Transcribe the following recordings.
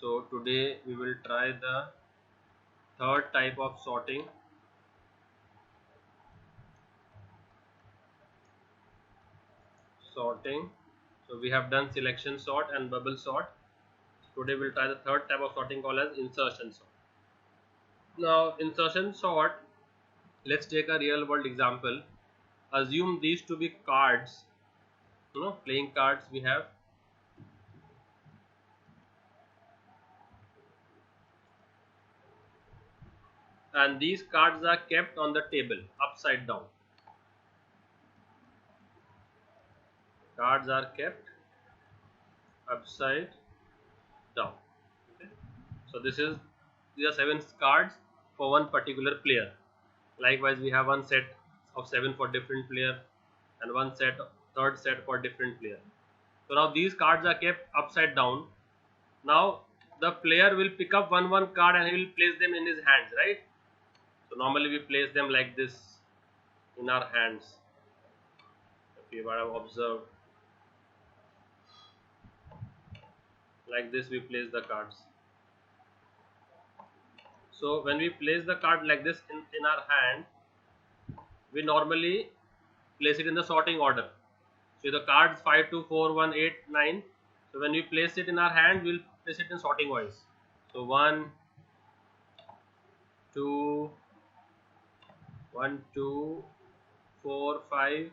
So today we will try the third type of sorting. So we have done selection sort and bubble sort. Today we'll try the third type of sorting called as insertion sort. Now insertion sort, let's take a real world example. Assume these to be cards, playing cards we have. And these cards are kept on the table upside down. Cards are kept upside down. Okay. So these are 7 cards for one particular player. Likewise, we have one set of 7 for different player and one third set for different player. So now these cards are kept upside down. Now the player will pick up one card and he will place them in his hands, right? So normally we place them like this in our hands. If you might have observed, like this we place the cards. So when we place the card like this in our hand, we normally place it in the sorting order. So the cards 5, 2, 4, 1, 8, 9. So when we place it in our hand, we'll place it in sorting wise. So 1, 2, 1, 2, 4, 5,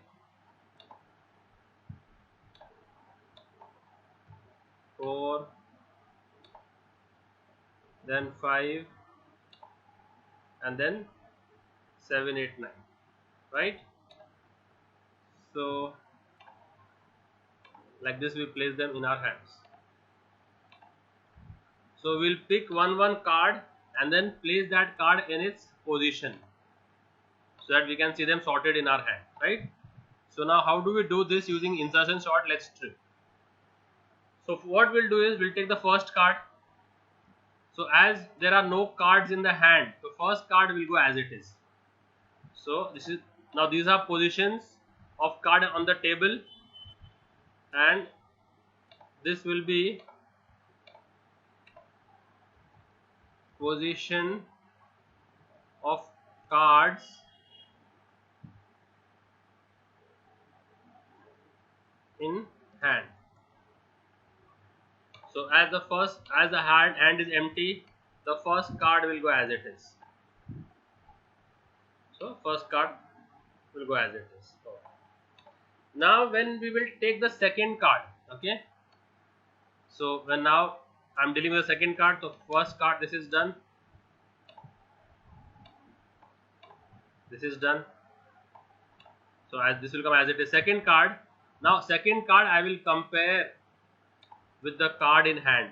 4, then 5, and then 7, 8, 9. Right? So like this we place them in our hands. So we'll pick one card and then place that card in its position so that we can see them sorted in our hand, right? So now how do we do this using insertion sort? Let's try. So what we'll do is we'll take the first card. So as there are no cards in the hand, the first card will go as it is. So these are positions of card on the table, and this will be position of cards in hand. So as the hand is empty, the first card will go as it is. So first card will go as it is. So now when we will take the second card, okay. So when now I'm dealing with the second card, so first card, this is done. This is done. So as this will come as it is. Second card. Now second card I will compare with the card in hand.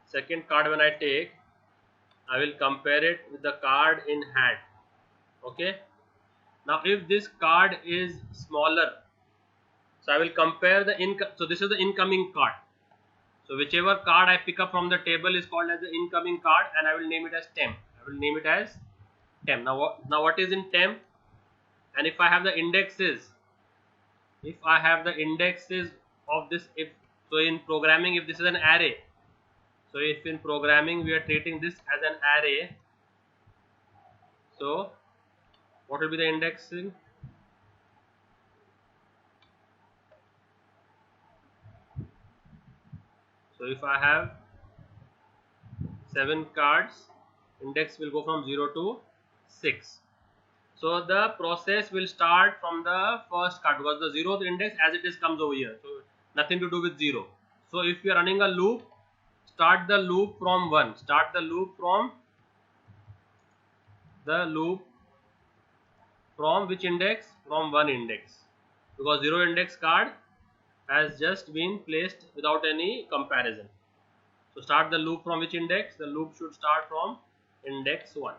Second card when I take, I will compare it with the card in hand. Okay. Now if this card is smaller, so I will compare so this is the incoming card. So whichever card I pick up from the table is called as the incoming card, and I will name it as temp. I will name it as temp. Now what is in temp? And if I have the indexes, of this, in programming, if this is an array, so if in programming we are treating this as an array, so what will be the indexing? So if I have 7 cards, index will go from 0 to 6. So the process will start from the first card, because the 0th index as it is comes over here. So nothing to do with 0. So if you are running a loop, start the loop from 1. Start the loop from which index? From 1 index. Because 0 index card has just been placed without any comparison. So start the loop from which index? The loop should start from index 1.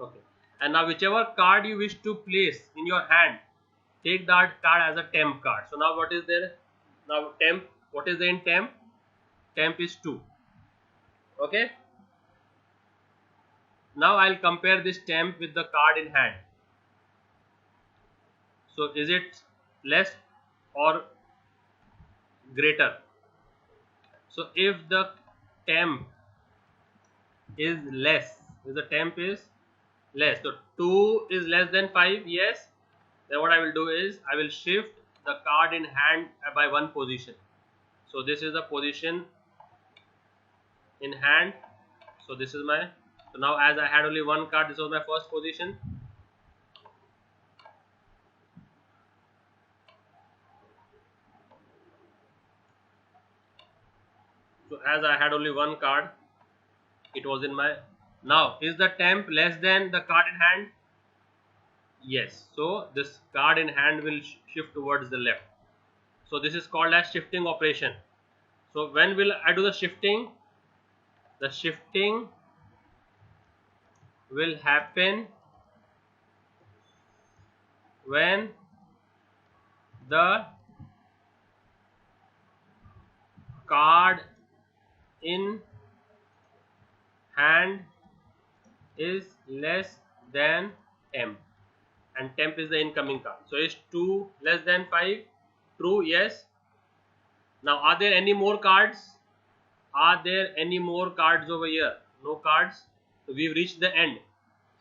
Okay. And now whichever card you wish to place in your hand, take that card as a temp card. So now what is there? Now temp, what is there in temp? Temp is 2. Okay. Now I'll compare this temp with the card in hand. So is it less or greater? So if the temp is less, if the temp is less, so 2 is less than 5, yes, then what I will do is I will shift the card in hand by one position. So this is the position in hand. So this is my, so now as I had only one card, this was my first position. So as I had only one card, it was in my, now is the temp less than the card in hand? Yes, so this card in hand will shift towards the left. So this is called as shifting operation. So when will I do the shifting? The shifting will happen when the card in hand is less than temp, and temp is the incoming card. So is 2 less than 5? True, yes. Now are there any more cards? Are there any more cards over here? No cards. So we've reached the end.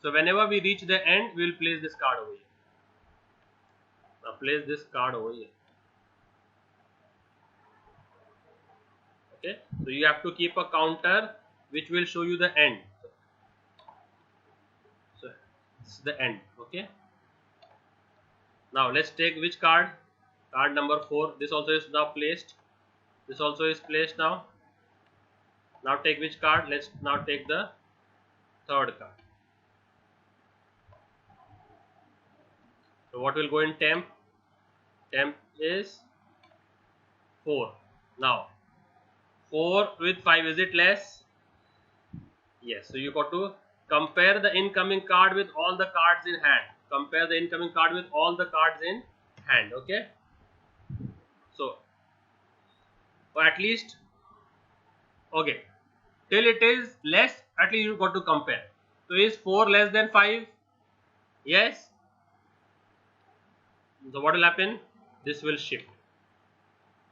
So whenever we reach the end, we will place this card over here. Now place this card over here. Okay. So you have to keep a counter which will show you the end. So this is the end. Okay. Now let's take which card? Card number 4. This also is now placed. This also is placed now. Now take which card? Let's now take the third card. So what will go in temp? Temp is 4. Now 4 with 5, is it less? Yes. So you got to compare the incoming card with all the cards in hand. Compare the incoming card with all the cards in hand. Okay. So, or at least, okay, till it is less, at least you got to compare. So is 4 less than 5? Yes. So what will happen? This will shift.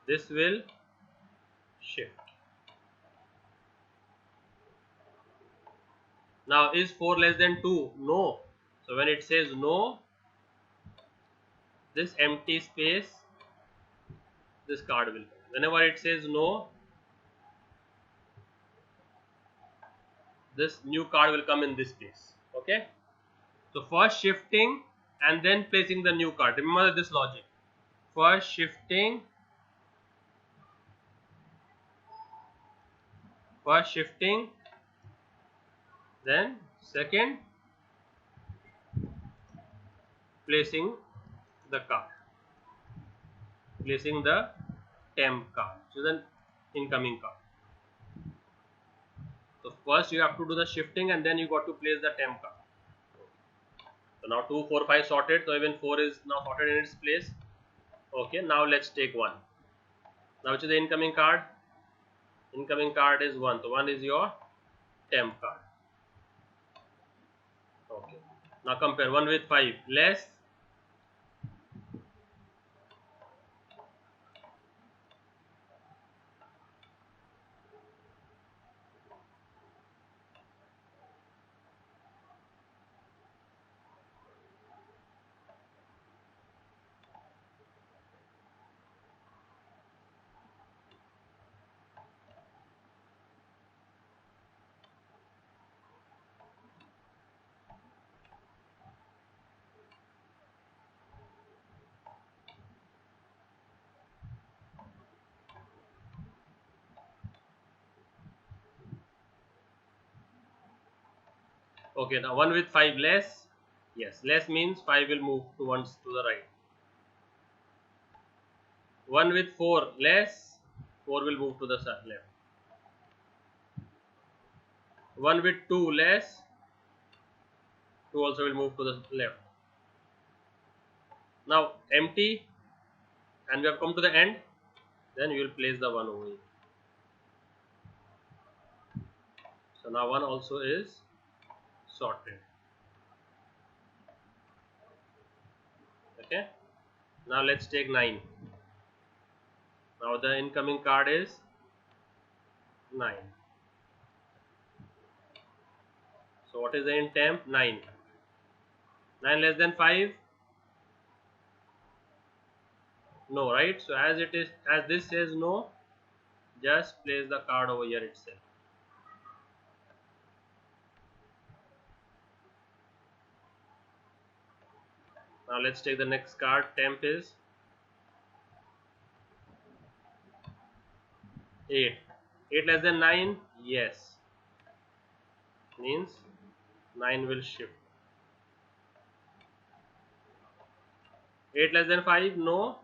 This will shift. Now is 4 less than 2? No. So when it says no, this empty space, this card will come. Whenever it says no, this new card will come in this space. Okay. So first shifting and then placing the new card. Remember this logic. First shifting, then second placing the card, placing the temp card, which is an incoming card. So first you have to do the shifting and then you got to place the temp card. So now 2, 4, 5 sorted. So even 4 is now sorted in its place. Okay, now let's take 1. Now which is the incoming card? Incoming card is 1. So 1 is your temp card. Okay. Now compare 1 with 5. Less. Okay, now 1 with 5 less. Yes, less means 5 will move to once to the right. 1 with 4 less, 4 will move to the left. 1 with 2 less, 2 also will move to the left. Now empty, and we have come to the end, then you will place the 1 over here. So now 1 also is sorted. Okay. Now let's take 9. Now the incoming card is 9. So what is the in temp? 9. 9 less than 5? No, right? So as it is, as this says no, just place the card over here itself. Now let's take the next card. Temp is 8. 8 less than 9? Yes. Means 9 will shift. 8 less than 5? No.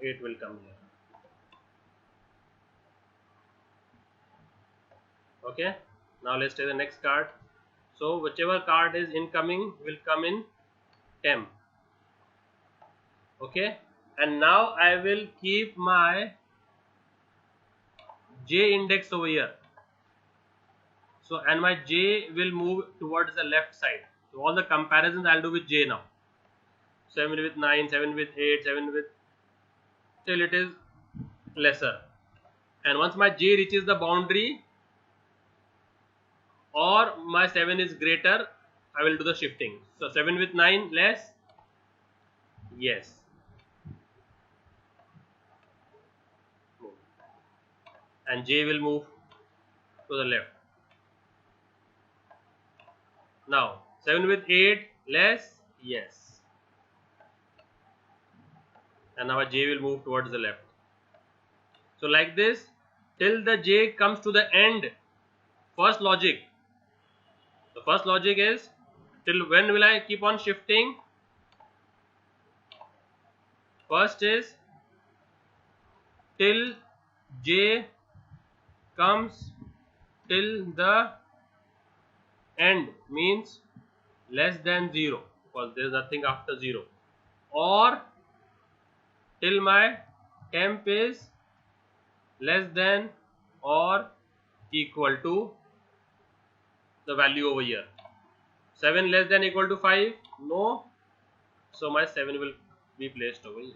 8 will come here. Okay. Now let's take the next card. So whichever card is incoming will come in temp. Okay. And now I will keep my J index over here. So and my J will move towards the left side. So all the comparisons I'll do with J now. 7 with 9, 7 with 8, 7 with till it is lesser. And once my J reaches the boundary or my 7 is greater, I will do the shifting. So 7 with 9 less, yes. And J will move to the left. Now 7 with 8 less, yes. And now J will move towards the left. So like this till the J comes to the end. First logic. The first logic is till when will I keep on shifting? First is till J comes till the end, means less than 0 because there is nothing after 0, or till my temp is less than or equal to the value over here. 7 less than equal to 5? No. So my 7 will be placed over here.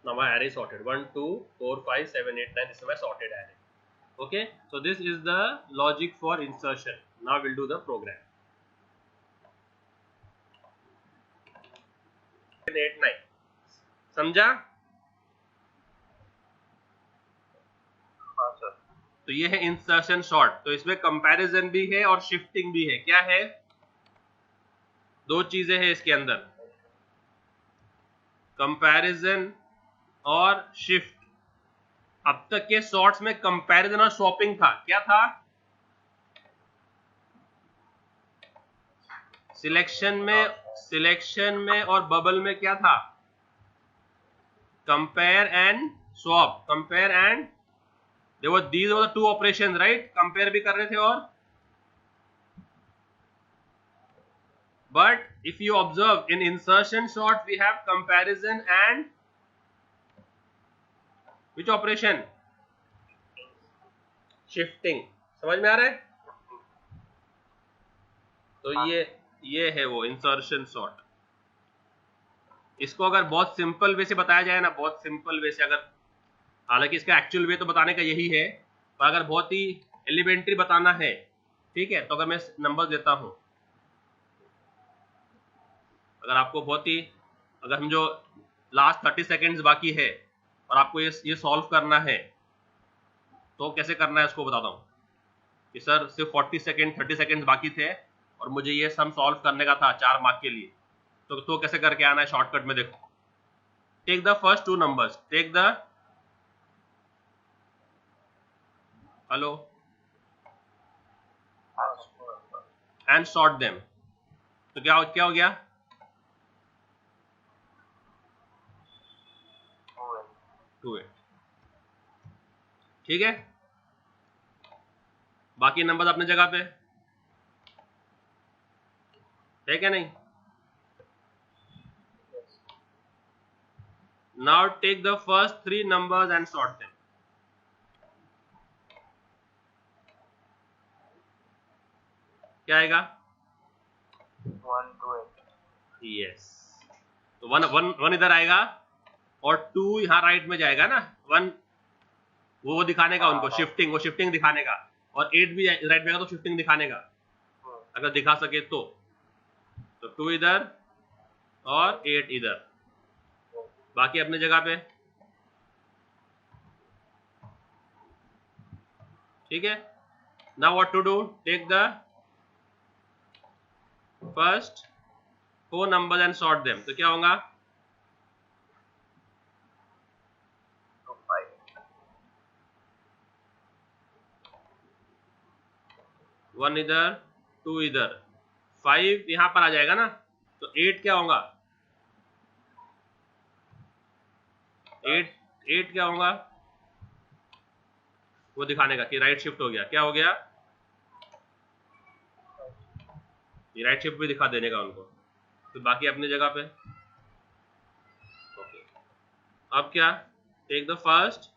Now my array is sorted. 1, 2, 4, 5, 7, 8, 9. This is my sorted array. Okay. So this is the logic for insertion. Now we'll do the program. 8, 9. समझा? तो ये है insertion short. तो इसमें comparison भी है और shifting भी है. क्या है? दो चीजें हैं इसके अंदर, कंपैरिजन और शिफ्ट. अब तक के शॉर्ट्स में कंपैरिजन और स्वैपिंग था. क्या था? सिलेक्शन में और बबल में क्या था? Compare and swap. Compare and these were the two operations, right? Compare भी कर रहे थे और but if you observe in insertion sort we have comparison and which operation? Shifting. समझ में आ रहा है? तो ये है वो इंसर्शन सॉर्ट. इसको अगर बहुत सिंपल वे से बताया जाए ना, बहुत सिंपल वे से, अगर हालांकि इसका एक्चुअल वे तो बताने का यही है, पर अगर बहुत ही एलिमेंट्री बताना है, ठीक है, तो अगर मैं नंबर देता हूं, अगर आपको बहुत ही, अगर हम जो लास्ट 30 सेकेंड्स बाकी है और आपको ये सॉल्व करना है, तो कैसे करना है उसको बताता हूं. कि सर सिर्फ 30 सेकेंड्स बाकी थे और मुझे ये सम सॉल्व करने का था 4 मार्क के लिए, तो कैसे करके आना है शॉर्टकट में. देखो, take the first 2 numbers, take the hello and sort them. तो क्या हो गया? 2 ठीक है. बाकी नंबर अपने जगह पे है क्या नहीं? Now take the first 3 numbers and sort them. क्या आएगा? 1 2 8. यस. तो वन इधर आएगा और 2 यहाँ राइट में जाएगा ना, 1 वो दिखाने का उनको शिफ्टिंग, वो शिफ्टिंग दिखाने का, और 8 भी राइट में जाएगा तो शिफ्टिंग दिखाने का, अगर दिखा सके तो 2 इधर और 8 इधर, बाकी अपनी जगह पे। ठीक है, now what to do, take the first 4 numbers and sort them. तो क्या होगा, 1 इधर 2 इधर, 5 यहां पर आ जाएगा ना, तो 8 क्या होगा, 8 क्या होगा, वो दिखाने का कि राइट शिफ्ट हो गया। क्या हो गया, ये राइट शिफ्ट भी दिखा देने का उनको, तो बाकी अपनी जगह पे। ओके, अब क्या, take the first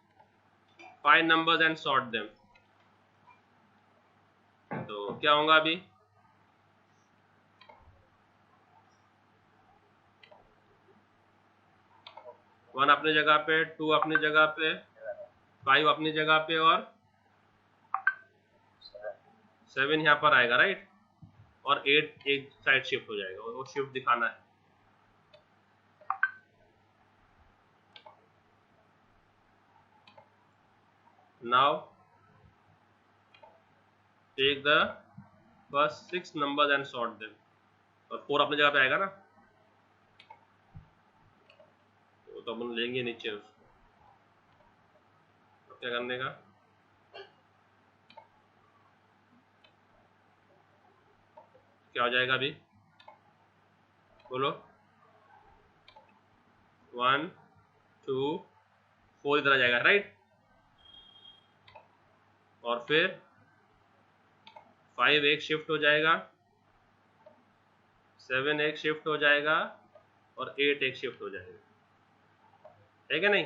5 numbers and sort them. तो क्या होगा अभी, 1 अपनी जगह पे, 2 अपनी जगह पे, 5 अपनी जगह पे, और 7 यहाँ पर आएगा राइट, और 8 एक साइड शिफ्ट हो जाएगा, वो शिफ्ट दिखाना है। Now take the first 6 numbers and sort them, और 4 अपनी जगह पे आएगा ना, तो अपन लेंगे नीचे उसको। तो क्या करने का, क्या हो जाएगा अभी, बोलो, 1 2 4 इधर आ जाएगा राइट, और फिर 5 एक शिफ्ट हो जाएगा, 7 एक शिफ्ट हो जाएगा, और 8 एक शिफ्ट हो जाएगा, है क्या नहीं।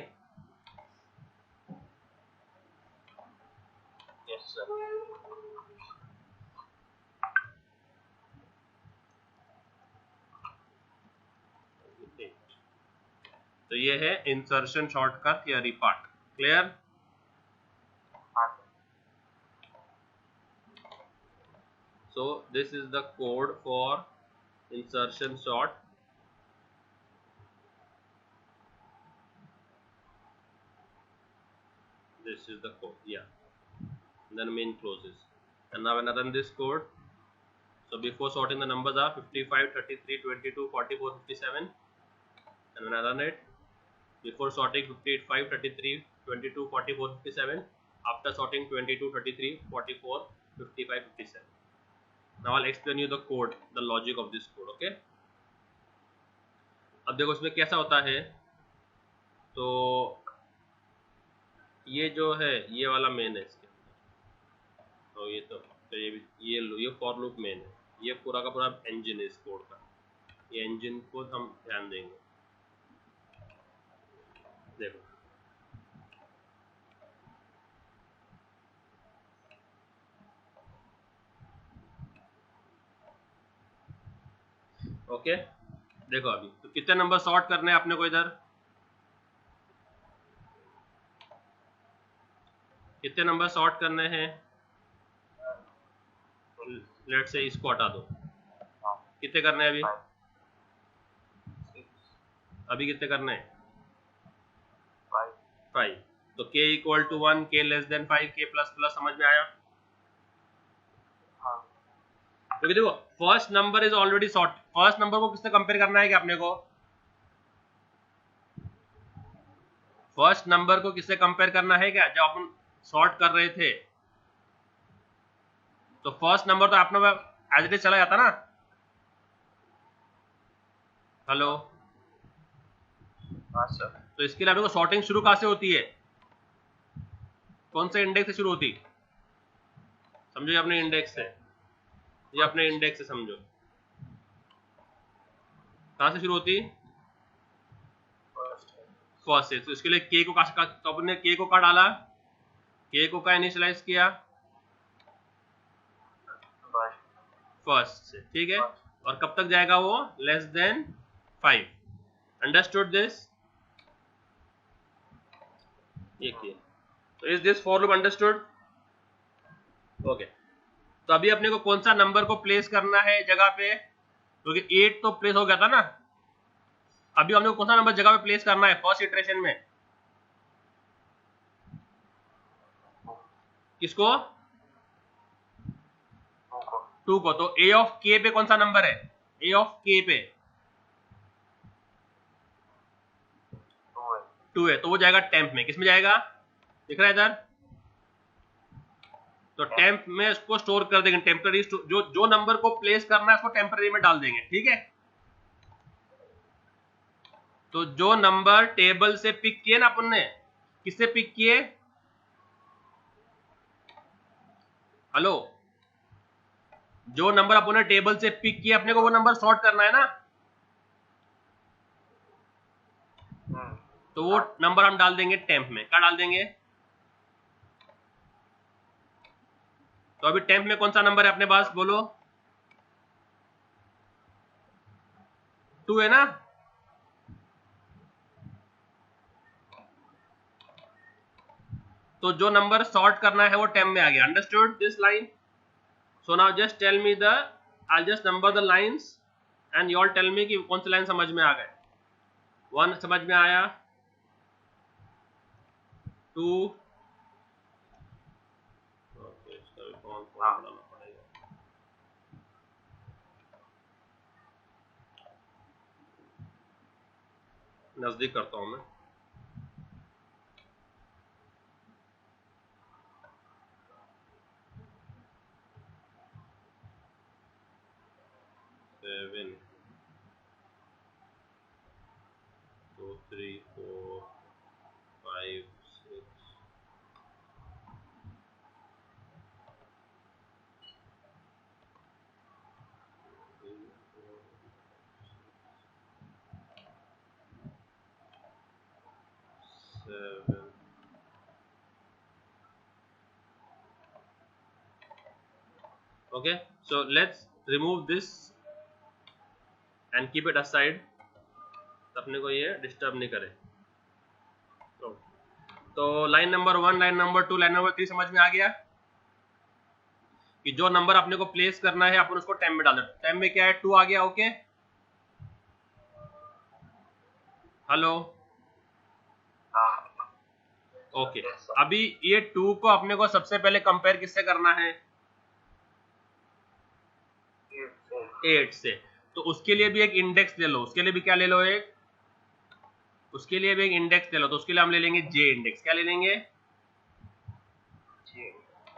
Yes sir. तो ये है इंसर्शन शॉर्ट का theory part, clear. So this is the code for insertion sort. This is the code, yeah. Then main closes. And now when I run this code, so before sorting the numbers are 55, 33, 22, 44, 57. And when I run it, before sorting 55, 33, 22, 44, 57. After sorting 22, 33, 44, 55, 57. Now I'll explain you the code, the logic of this code, okay? अब देखो इसमें कैसा होता है, तो ये जो है ये वाला मेन है इसके, तो ये तो ये फॉर लूप मेन है, ये पूरा का पूरा इंजन है इस कोड का, ये इंजन को हम ध्यान देंगे। देखो ओके, देखो अभी तो कितने नंबर सॉर्ट करने हैं अपने को, इधर कितने नंबर सॉर्ट करने हैं, लेट से इसको हटा दो, कितने करने हैं अभी, अभी कितने करने हैं, 5। तो k equal to 1, k less than 5, k plus plus, समझ में आया। क्योंकि देखो first number is already sort, first number को किससे कंपेयर करना है, कि अपने को फर्स्ट नंबर को किससे कंपेयर करना है, क्या जब अपन सॉर्ट कर रहे थे, तो फर्स्ट नंबर तो अपना एज इट इज चला जाता ना। हेलो, हाँ सर। तो इसके लिए अपने को सॉर्टिंग शुरू कहां से होती है, कौन से इंडेक्स से शुरू होती, समझो, ये अपने इंडेक्स से, ये अपने इंडेक्स से समझो, कहां से शुरू होती, फर्स्ट से। तो इसके लिए k को तो अपने k को कहां डाला, k को कहां इनिशियलाइज किया, फर्स्ट से, ठीक है, और कब तक जाएगा वो, लेस देन 5, अंडरस्टूड दिस। एक ही है। तो is this for loop understood? Okay, तो अभी अपने को कौन सा नंबर को प्लेस करना है जगह पे, क्योंकि 8 तो प्लेस हो गया था ना, अभी हमने को कौन सा नंबर जगह पे प्लेस करना है फर्स्ट इटरेशन में? किसको? 2 को। तो ए ऑफ के पे कौन सा नंबर है? ए ऑफ के पे 2 है, तो वो जाएगा टेम्प में। किस में जाएगा? दिख रहा है इधर? तो टेम्प में इसको स्टोर कर देंगे, टेम्पररी। जो नंबर को प्लेस करना है उसको टेम्पररी में डाल देंगे, ठीक है। तो जो नंबर टेबल से पिक किए ना अपन ने, किससे पिक किए? हेलो, जो नंबर अपन ने टेबल से पिक किया अपने को वो नंबर सॉर्ट करना है ना, तो वो नंबर हम डाल देंगे टेम्प में। क्या डाल देंगे? तो अभी टेम्प में कौन सा नंबर है अपने पास, बोलो? 2 है ना। तो जो नंबर सॉर्ट करना है वो टेम्प में आ गया। Understood this line? So now just tell me the, I just number the lines and you all tell me कि कौन सी लाइन समझ में आ गए। 1 समझ में आया, 2, ओके, इसका भी फॉर्म बनाना पड़ेगा। नजदीक करता हूं मैं। Seven, 2, 3, 4, 5, 6, 7। Okay, so let's remove this and keep it aside, अपने को ये डिस्टर्ब नहीं करे। तो line number 1, line number 2, line number 3 समझ में आ गया कि जो नंबर अपने को प्लेस करना है अपन उसको टेम्प में डाल दो। टेम्प में क्या है? 2 आ गया। Okay, hello, okay. अभी ये 2 को अपने को सबसे पहले कंपेयर किससे करना है? 8 से। तो उसके लिए भी एक इंडेक्स ले लो। उसके लिए भी क्या ले लो? उसके लिए भी एक इंडेक्स ले लो। तो उसके लिए हम ले लेंगे जे इंडेक्स। क्या ले लेंगे?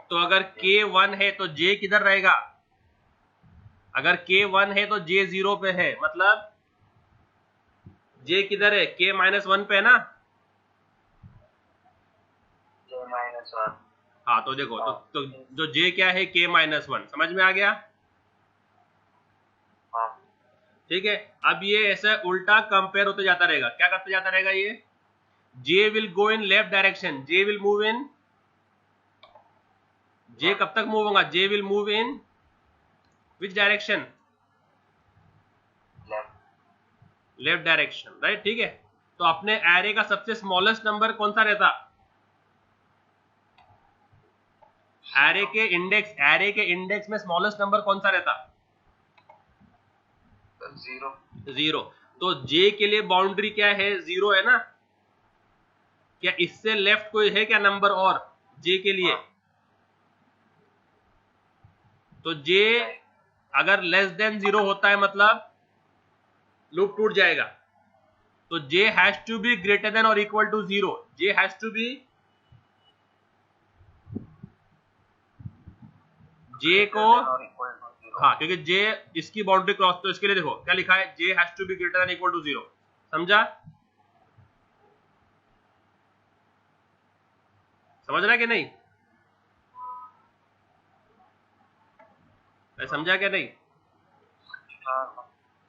तो अगर k 1 है तो j किधर रहेगा? अगर k 1 है तो j 0 पे है, मतलब j किधर है? k -1 पे है ना। हाँ, तो देखो, तो जो j क्या है? k -1। समझ में आ गया? ठीक है। अब ये ऐसा उल्टा कंपेयर होते जाता रहेगा। क्या करते जाता रहेगा ये? j will go in left direction, j will move in, j कब तक मूव होगा? j will move in which direction? Left direction, right. ठीक है। तो अपने एरे का सबसे स्मॉलेस्ट नंबर कौन सा रहता? एरे के इंडेक्स में स्मॉलेस्ट नंबर कौन सा रहता? 0। तो j के लिए बाउंड्री क्या है? 0 है ना। क्या इससे लेफ्ट कोई है क्या नंबर और j के लिए? तो j अगर लेस देन 0 होता है मतलब लूप टूट जाएगा। तो j has to be greater than और equal to 0। j has to be, j को, हाँ, क्योंकि j इसकी बाउंड्री क्रॉस, तो इसके लिए देखो क्या लिखा है? j has to be greater than equal to 0। समझा? समझ रहा है कि नहीं? समझा क्या नहीं?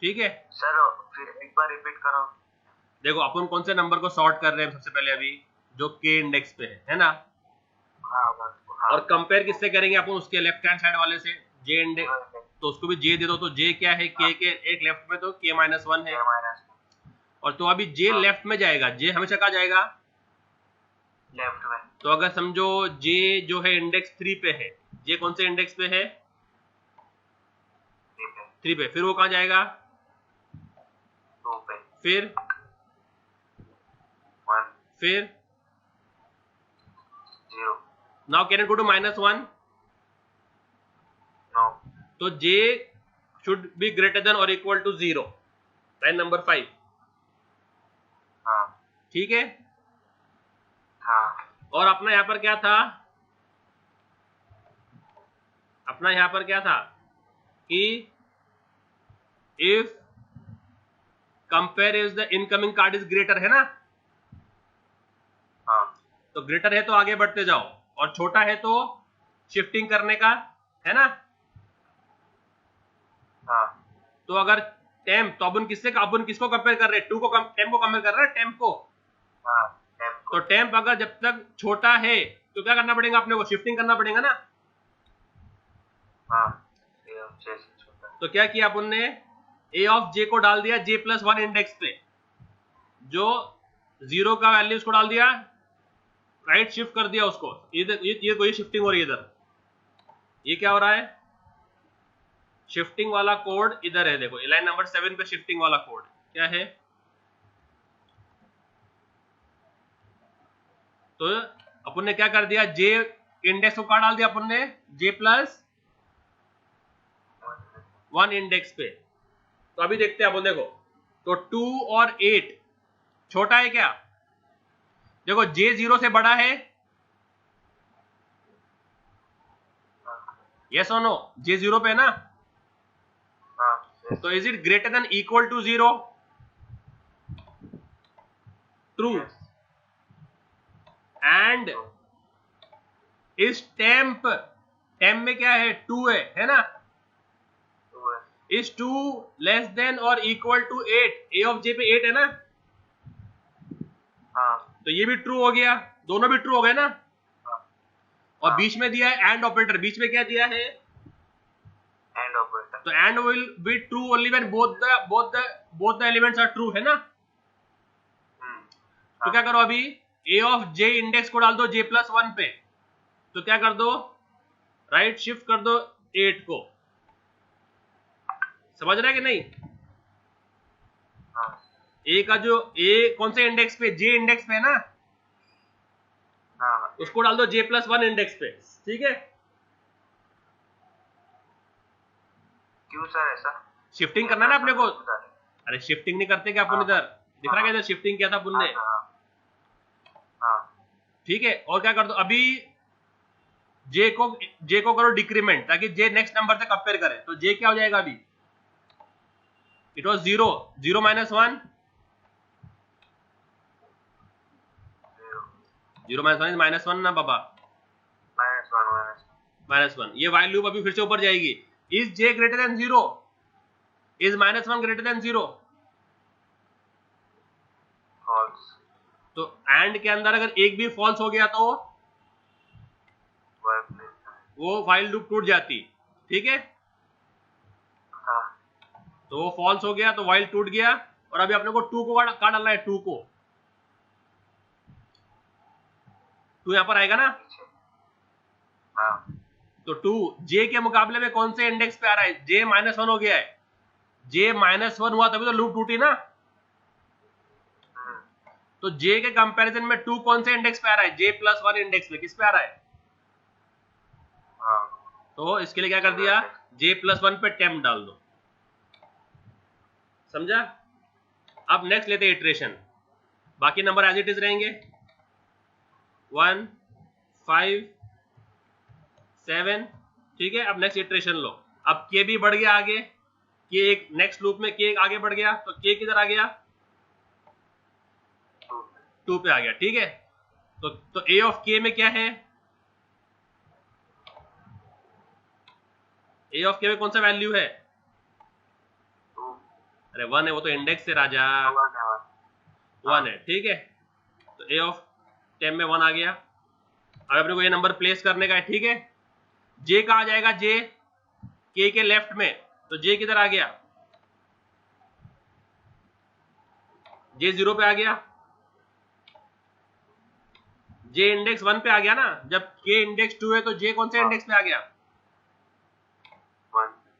ठीक है सर, फिर एक बार रिपीट करो। देखो, अपन कौन से नंबर को सॉर्ट कर रहे हैं सबसे पहले? अभी जो k इंडेक्स पे है ना। हाँ। और कंपेयर किससे करेंगे अपन? उसके लेफ्ट हैंड साइड वाले से, j इंडेक्स। तो उसको भी j दे दो। तो j क्या है? k के एक लेफ्ट में, तो k -1 है। और तो अभी j लेफ्ट में जाएगा। j हमेशा कहाँ जाएगा? लेफ्ट में तो अगर समझो J जो है इंडेक्स 3 पे है, J कौन से इंडेक्स पे है? 3 पे। फिर वो कहाँ जाएगा? 2 पे फिर 1 फिर 0 now can it go to -1? No तो J should be greater than और इक्वल टू 0, लाइन नंबर 5। हाँ ठीक है। हाँ और अपना यहाँ पर क्या था? अपना यहाँ पर क्या था कि if compare is the incoming card is greater, है ना? हाँ तो ग्रेटर है तो आगे बढ़ते जाओ, और छोटा है तो शिफ्टिंग करने का, है ना? हाँ तो अगर टेम्प, तो अपन किसको कंपेयर कर रहे हैं? टेम्प को कंपेयर कर रहे हैं, टेम्प को। हाँ टेम्प तो टेम्प अगर जब तक छोटा है तो क्या करना पड़ेगा अपने को? शिफ्टिंग करना पड़ेगा ना। हाँ ये से छोटा तो क्या किया अपन ने? ए ऑफ जे को डाल दिया J+1 इंडेक्स पे, जो 0 का वैल्यू उसको डाल दिया, राइट शिफ्ट कर दिया उसको। ये कोई शिफ्टिंग हो रही है इधर। ये क्या हो रहा है? शिफ्टिंग वाला कोड इधर है, देखो लाइन नंबर 7 पे शिफ्टिंग वाला कोड क्या है? तो अपन ने क्या कर दिया? J इंडेक्स को कहाँ डाल दिया अपन ने? J+1 इंडेक्स पे। तो अभी देखते हैं अपन, देखो तो 2 और 8 छोटा है क्या? देखो J 0 से बड़ा है, यस और नो? J 0 पे है ना? हाँ तो is it greater than equal to 0? True. And इस टेम्प में क्या है? 2 है ना? इज 2 लेस देन और equal to 8? A of J पे 8 है ना? हाँ तो ये भी ट्रू हो गया, दोनों भी ट्रू हो गए ना? और बीच में दिया है एंड ऑपरेटर, बीच में क्या दिया है? एंड ऑपरेटर तो and will be true only when both the elements are true, है ना? तो क्या करो अभी? ए ऑफ जे इंडेक्स को डाल दो J+1 पे, तो क्या कर दो? राइट शिफ्ट कर दो 8 को। समझ रहा है कि नहीं? हाँ ए का जो ए कौन से इंडेक्स पे? J इंडेक्स पे है ना? हाँ उसको डाल दो J+1 इंडेक्स पे, ठीक है? क्यों सर ऐसा? शिफ्टिंग करना है ना अपने को। अरे शिफ्टिंग नहीं करते क्या अपन? इधर दिख रहा है इधर शिफ्टिंग किया था अपन ने, हाँ ठीक है? और क्या कर दो अभी? J को करो डिक्रीमेंट, ताकि J नेक्स्ट नंबर से कंपेयर करे। तो J क्या हो जाएगा अभी? इट वाज 0 0 -1 0 -1 इज -1 ना बाबा? -1। ये वाइल लूप अभी फिर से ऊपर जाएगी। Is J greater than 0? Is -1 greater than 0? False तो एंड के अंदर अगर एक भी फॉल्स हो गया तो वो वाइल लूप टूट जाती, ठीक है? हाँ तो वो फॉल्स हो गया तो वाइल टूट गया। और अभी अपने को 2 को कहाँ डालना है? 2 को 2 यहां पर आएगा ना? हाँ तो 2 J के मुकाबले में कौन से इंडेक्स पे आ रहा है? J -1 हो गया है। J -1 हुआ तभी तो लूप टूटी ना। तो J के कंपैरिजन में 2 कौन से इंडेक्स पे आ रहा है? J+1 इंडेक्स पे। किस पे आ रहा है? हाँ तो इसके लिए क्या कर दिया? J+1 पे टेम्प डाल दो। समझा? अब नेक्स्ट लेते हैं इटरेशन। बाकी नंबर एज इट इज रहेंगे, 1 5 7, ठीक है? अब नेक्स्ट इटरेशन लो। अब K भी बढ़ गया आगे, K एक नेक्स्ट लूप में K आगे बढ़ गया, तो K किधर आ गया? 2 पे आ गया, ठीक है? तो A ऑफ K में क्या है? A ऑफ K में कौन सा वैल्यू है? अरे 1 है, वो तो इंडेक्स है राजा, 1 है, ठीक है? तो A ऑफ टेम में 1 आ गया। अब अपने को ये नंबर प्लेस करने का है, ठीक है? J कहाँ जाएगा? J K के लेफ्ट में, तो J किधर आ गया? J 0 पे आ गया। जे इंडेक्स 1 पे आ गया ना, जब के इंडेक्स 2 है तो जे कौन से इंडेक्स पे आ गया?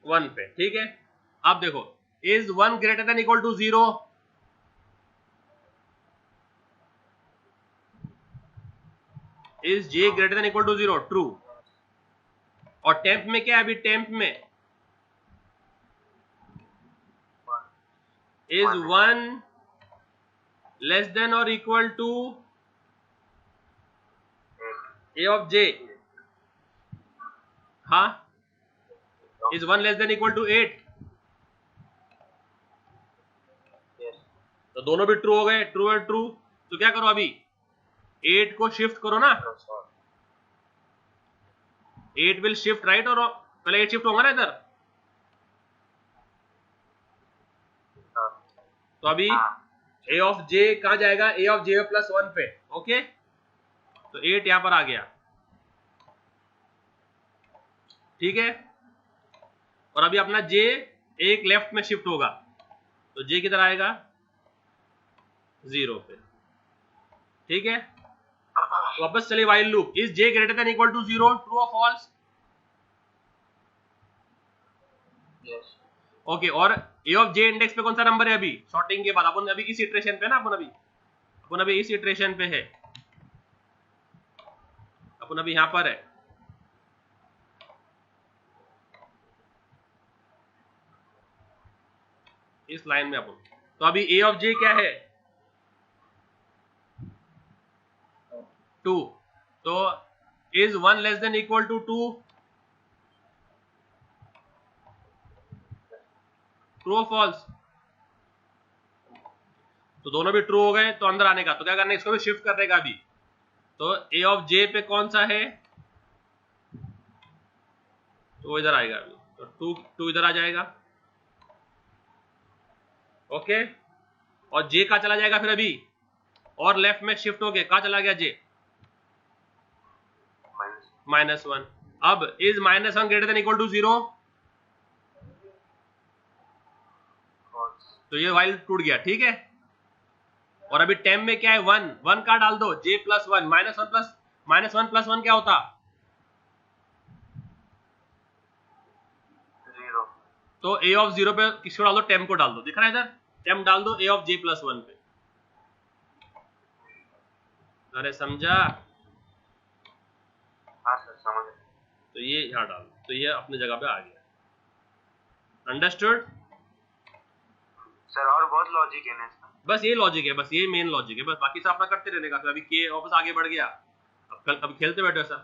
1 पे, ठीक है। अब देखो, is 1 greater than equal to 0? Is J greater than equal to 0? True. और टेम्प में क्या है अभी? टेम्प में इज 1 लेस देन और equal to A of J? हाँ, is 1 less than equal to 8? तो दोनों भी ट्रू हो गए, ट्रू है ट्रू। तो क्या करो अभी? 8 को शिफ्ट करो ना, 8 विल शिफ्ट राइट, और पहले 8 शिफ्ट होगा ना इधर। तो अभी ए ऑफ जे कहाँ जाएगा? ए ऑफ जे प्लस 1 पे, ओके। तो 8 यहां पर आ गया, ठीक है। और अभी अपना जे एक लेफ्ट में शिफ्ट होगा, तो जे किधर आएगा? 0 पे, ठीक है। तो वापस चलिए while loop. Is J greater than equal to 0? True और फॉल्स? ओके। और ए ऑफ जे इंडेक्स पे कौन सा नंबर है अभी सॉर्टिंग के बाद? अपन अभी इस इटरेशन पे ना, अपन अभी इस इटरेशन पे है, अपन अभी यहां पर है। इस लाइन में अपन, तो अभी ए ऑफ जे क्या है? 2। तो is 1 less than equal to 2? True और फॉल्स? तो दोनों भी ट्रू हो गए, तो अंदर आने का तो क्या करना है? इसको भी शिफ्ट करने का अभी। तो ए ऑफ जे पे कौन सा है? तो वो इधर आएगा अभी, तो 2 इधर आ जाएगा, ओके। और जे कहाँ चला जाएगा फिर अभी? और लेफ्ट में शिफ्ट हो गया, कहाँ चला गया जे? -1। अब is -1 greater than equal to 0? तो ये वाइल टूट गया, ठीक है। और अभी टेम में क्या है? 1 का डाल दो, जे प्लस 1 -1 प्लस 1 क्या होता? 0। तो ए ऑफ 0 पे किसको डाल दो? टेम को डाल दो, दिख रहा है इधर? टेम डाल दो ए ऑफ जे प्लस 1 पे। अरे समझा? हाँ सर, समझ गए। तो ये यहाँ डाल दो, तो ये अपनी जगह पे आ गया। अंडरस्टूड? सर और बहुत लॉजिक है ना इसका? बस ये लॉजिक है, बस ये मेन लॉजिक है, बस बाकी सब अपना करते रहने का। फिर अभी के वापस आगे बढ़ गया, अब खेलते बैठो ऐसा।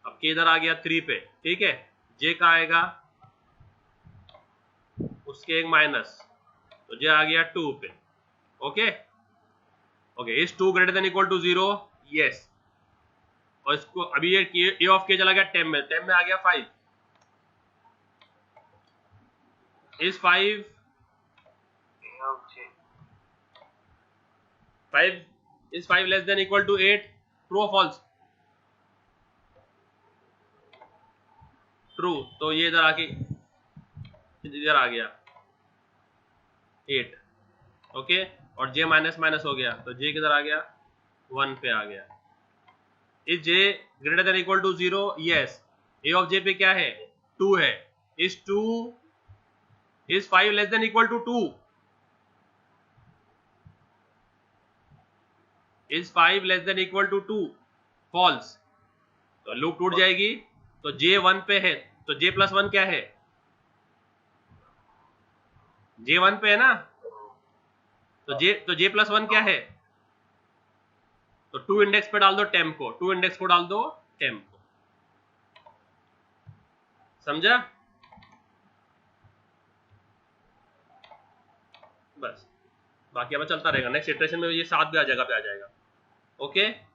अब के इधर आ गया 3 पे, ठीक है। जे का आएगा उसके एक माइनस, तो जे आ गया 2 पे, okay. Okay, is 2 greater than equal to 0? Yes. और इसको अभी ये ए ऑफ के चला गया 10 में, 10 में आ गया 5। Is 5 is 5 less than equal to 8? True और फॉल्स? ट्रू। तो ये इधर आके इधर आ गया 8, ओके। और जे माइनस माइनस हो गया, तो जे किधर आ गया? 1 पे आ गया। Is J greater than equal to 0? Yes. A of J पे क्या है? 2 है। Is 5 less than equal to 2? Is 5 less than equal to 2? False. तो लूप टूट जाएगी। तो जे 1 पे है, तो जे प्लस 1 क्या है? जे 1 पे है ना, तो जे प्लस 1 क्या है? तो 2 इंडेक्स पे डाल दो टेम्प को, 2 इंडेक्स को डाल दो टेम्प को। समझा? बस, बाकी अब चलता रहेगा। नेक्स्ट इटरेशन में ये 7 भी आ जगह पे आ जाएगा, ओके।